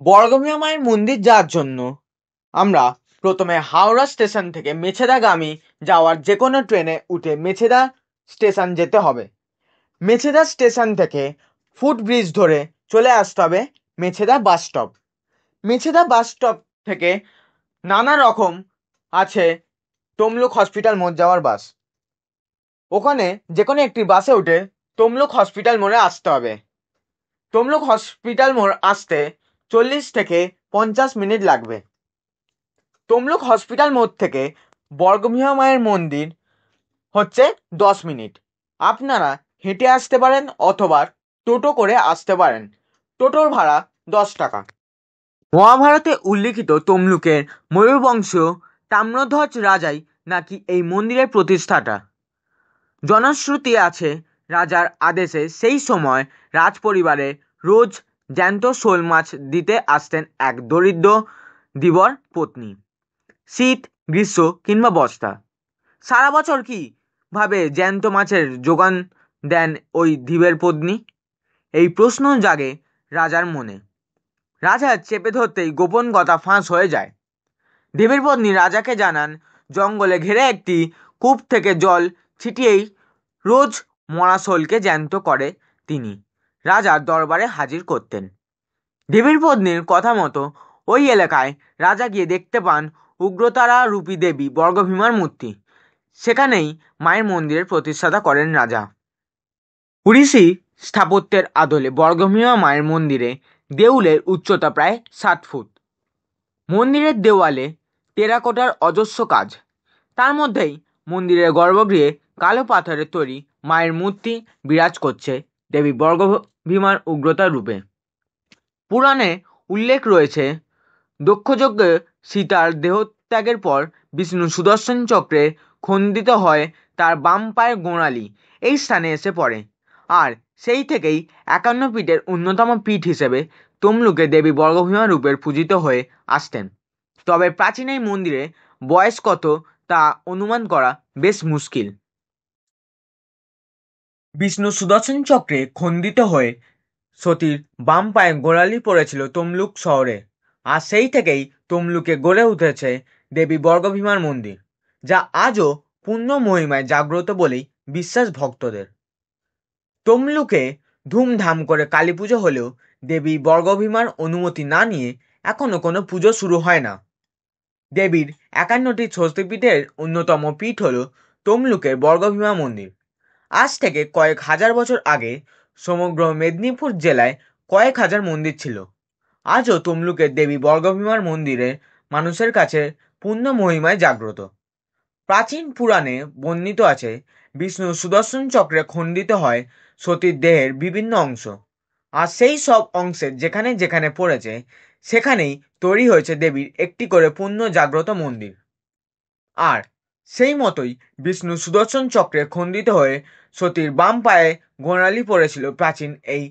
বর্গভীমা মায়ের মন্দির যাওয়ার জন্য আমরা প্রথমে হাওড়া স্টেশন থেকে মেছেদাগামী যাওয়ার যে কোনো ট্রেনে উঠে মেছেদা স্টেশন যেতে হবে। মেছেদা স্টেশন থেকে ফুটব্রিজ ধরে চলে আসতে হবে Mecheda bus stop. Mecheda bus stop থেকে নানা রকম আছে তমলুক হসপিটাল মোড় যাওয়ার বাস। ওখানে যে কোনো একটি বাসে উঠে তমলুক হসপিটাল মোড়ে আসতে হবে। তমলুক হসপিটাল মোড় আসতে 40 থেকে 50 মিনিট লাগবে। তমলুক হসপিটাল মোড় থেকে বর্গভীমা মায়ের মন্দির হচ্ছে 10 মিনিট। আপনারা হেঁটে আসতে পারেন অথবা টোটো করে আসতে পারেন। টোটোর ভাড়া 10 টাকা। মহাভারতে উল্লিখিত তমলুকের ময়ূরবংশীয় তাম্রধ্বজ রাজাই নাকি এই মন্দিরের প্রতিষ্ঠাতা। জনশ্রুতি আছে রাজার আদেশে সেই সময় রাজপরিবারে রোজ জ্যান্ত শোল মাছ দিতে আসতেন এক দরিদ্র ধীবর পত্নী। শীত, গ্রীষ্ম কিংবা বর্ষা সারা বছর কিভাবে জ্যান্ত মাছের যোগান দেন ওই ধীবের পত্নী? এই প্রশ্ন জাগে রাজার মনে। রাজা চেপে ধরতেই গোপন কথা ফাঁস হয়ে যায়। ধীবের পত্নী রাজাকে জানান জঙ্গলে ঘেরে একটি কূপ থেকে জল ছিটিয়েই রোজ মরা শোলকে জ্যান্ত করে তিনি রাজার দরবারে হাজির করতেন। দেবীর পত্নীর কথা মতো ওই এলাকায় রাজা গিয়ে দেখতে পান উগ্রতারা রূপী দেবী বর্গভীমার মূর্তি। সেখানেই মায়ের মন্দিরের প্রতিষ্ঠাতা করেন রাজা। উড়িষ্যি স্থাপত্যের আদলে বর্গভীমা মায়ের মন্দিরে দেউলের উচ্চতা প্রায় 7 ফুট। মন্দিরের দেওয়ালে টেরাকোটার অজস্র কাজ। তার মধ্যেই মন্দিরের গর্ভগৃহে কালো পাথরের তৈরি মায়ের মূর্তি বিরাজ করছে দেবী বর্গভীমার উগ্রতার রূপে। পুরাণে উল্লেখ রয়েছে দক্ষযজ্ঞে সীতার দেহত্যাগের পর বিষ্ণু সুদর্শন চক্রে খণ্ডিত হয় তার বাম পায়ের গোড়ালি এই স্থানে এসে পড়ে। আর সেই থেকেই 51 পীঠের অন্যতম পীঠ হিসেবে তমলুকে দেবী বর্গভীমা রূপের পূজিত হয়ে আসতেন। তবে প্রাচীন এই মন্দিরে বয়স কত তা অনুমান করা বেশ মুশকিল। বিষ্ণু সুদর্শন চক্রে খণ্ডিত হয়ে সতীর বাম পায়ে গোড়ালি পড়েছিল তমলুক শহরে। আর সেই থেকেই তমলুকে গড়ে উঠেছে দেবী বর্গভীমার মন্দির, যা আজও পূর্ণ মহিমায় জাগ্রত বলেই বিশ্বাস ভক্তদের। তমলুকে ধুমধাম করে কালী পুজো হলেও দেবী বর্গভীমার অনুমতি না নিয়ে এখনো কোনো পুজো শুরু হয় না। দেবীর 51টি শক্তিপীঠের অন্যতম পীঠ হল তমলুকের বর্গভীমা মন্দির। আজ থেকে কয়েক হাজার বছর আগে সমগ্র মেদিনীপুর জেলায় কয়েক হাজার মন্দির ছিল। আজও তমলুকের দেবী বর্গভীমার মন্দিরে মানুষের কাছে পূর্ণ মহিমায় জাগ্রত। প্রাচীন পুরাণে বর্ণিত আছে বিষ্ণু সুদর্শন চক্রে খণ্ডিত হয় সতীর দেহের বিভিন্ন অংশ। আর সেই সব অংশের যেখানে যেখানে পড়েছে সেখানেই তৈরি হয়েছে দেবীর একটি করে পূর্ণ জাগ্রত মন্দির। আর সেই মতোই বিষ্ণু সুদর্শন চক্রে খণ্ডিত হয়ে সতীর বাম পায়ে গোড়ালি পড়েছিল প্রাচীন এই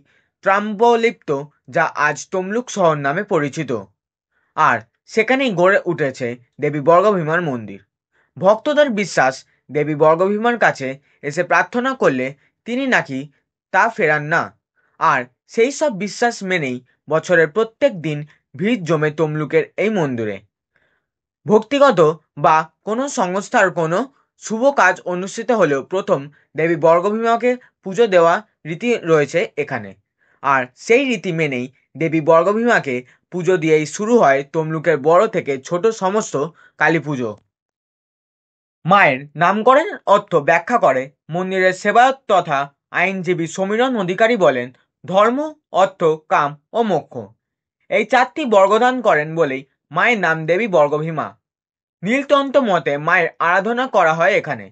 ত্রাম্বলিপ্ত, যা আজ তমলুক শহর নামে পরিচিত। আর সেখানেই গড়ে উঠেছে দেবী বর্গভীমার মন্দির। ভক্তদের বিশ্বাস দেবী বর্গভীমার কাছে এসে প্রার্থনা করলে তিনি নাকি তা ফেরান না। আর সেই সব বিশ্বাস মেনেই বছরের প্রত্যেক দিন ভিড় জমে তমলুকের এই মন্দিরে। ভক্তিগত বা কোনো সংস্থার কোনো শুভ কাজ অনুষ্ঠিত হলেও প্রথম দেবী বর্গভীমাকে পুজো দেওয়া রীতি রয়েছে এখানে। আর সেই রীতি মেনেই দেবী বর্গভীমাকে পুজো দিয়েই শুরু হয় তমলুকের বড় থেকে ছোট সমস্ত কালী পুজো। মায়ের নামকরণের অর্থ ব্যাখ্যা করে মন্দিরের সেবায়ত তথা আইনজীবী সমীরণ অধিকারী বলেন, ধর্ম, অর্থ, কাম ও মোক্ষ এই 4টি বর্গদান করেন বলেই মায়ের নাম দেবী বর্গভীমা। নীলতন্ত্র মতে মায়ের আরাধনা করা হয় এখানে।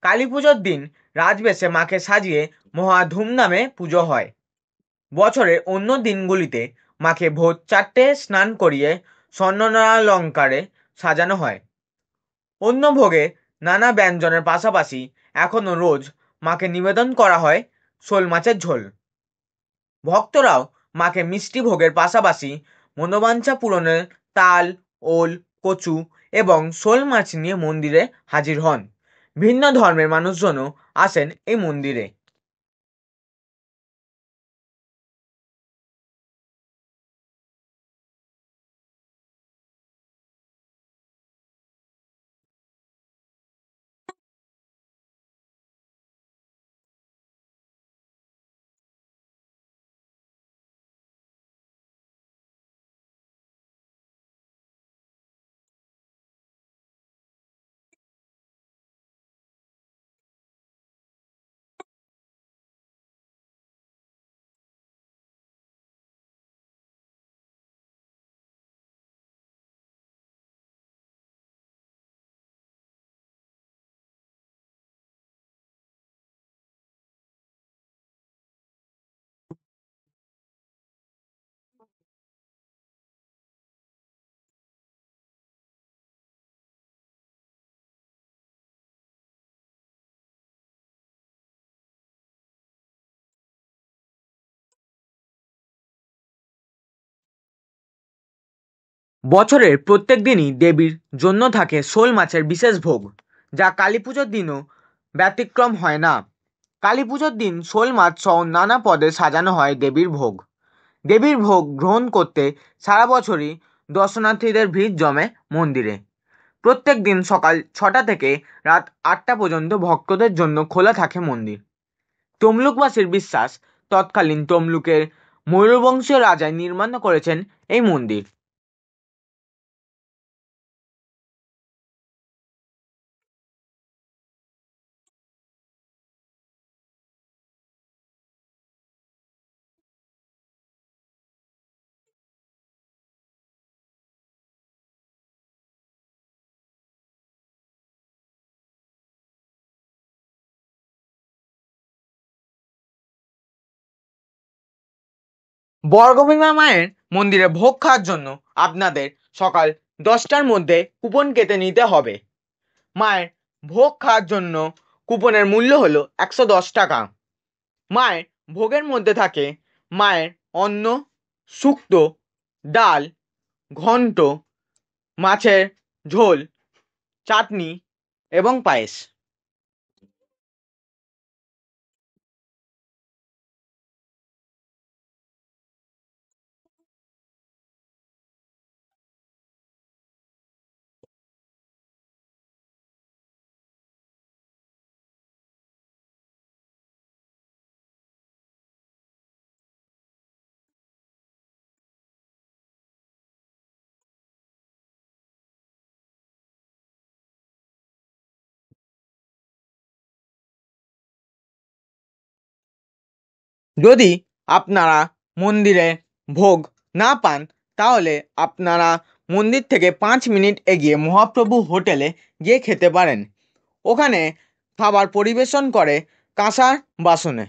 কালী পুজোর দিন রাজবেশে মাকে সাজিয়ে মহা ধুমধামে পুজো হয়। বছরের অন্য দিনগুলিতে মাকে ভোর 4টে স্নান করিয়ে স্বর্ণালঙ্কারে সাজানো হয়। অন্য ভোগে নানা ব্যঞ্জনের পাশাপাশি এখনো রোজ মাকে নিবেদন করা হয় শোল মাছের ঝোল। ভক্তরাও মাকে মিষ্টি ভোগের পাশাপাশি মনোবাঞ্ছা পূরণের তাল, ওল, কচু এবং শোল মাছ নিয়ে মন্দিরে হাজির হন। ভিন্ন ধর্মের মানুষজনও আসেন এই মন্দিরে। বছরের প্রত্যেক দিনই দেবীর জন্য থাকে শোল মাছের বিশেষ ভোগ, যা কালী পুজোর দিনও ব্যতিক্রম হয় না। কালী পুজোর দিন শোল মাছ সহ নানা পদে সাজানো হয় দেবীর ভোগ। দেবীর ভোগ গ্রহণ করতে সারা বছরই দর্শনার্থীদের ভিড় জমে মন্দিরে। প্রত্যেক দিন সকাল 6টা থেকে রাত 8টা পর্যন্ত ভক্তদের জন্য খোলা থাকে মন্দির। তমলুকবাসীর বিশ্বাস, তৎকালীন তমলুকের ময়ূরবংশীয় রাজাই নির্মাণ করেছেন এই মন্দির। বর্গভীমা মায়ের মন্দিরে ভোগ খাওয়ার জন্য আপনাদের সকাল 10টার মধ্যে কুপন কেটে নিতে হবে। মায়ের ভোগ খাওয়ার জন্য কুপনের মূল্য হলো 110 টাকা। মায়ের ভোগের মধ্যে থাকে মায়ের অন্ন, শুক্তো, ডাল, ঘন্ট, মাছের ঝোল, চাটনি এবং পায়েস। যদি আপনারা মন্দিরে ভোগ না পান, তাহলে আপনারা মন্দির থেকে 5 মিনিট এগিয়ে মহাপ্রভু হোটেলে গিয়ে খেতে পারেন। ওখানে খাবার পরিবেশন করে কাঁসার বাসনে।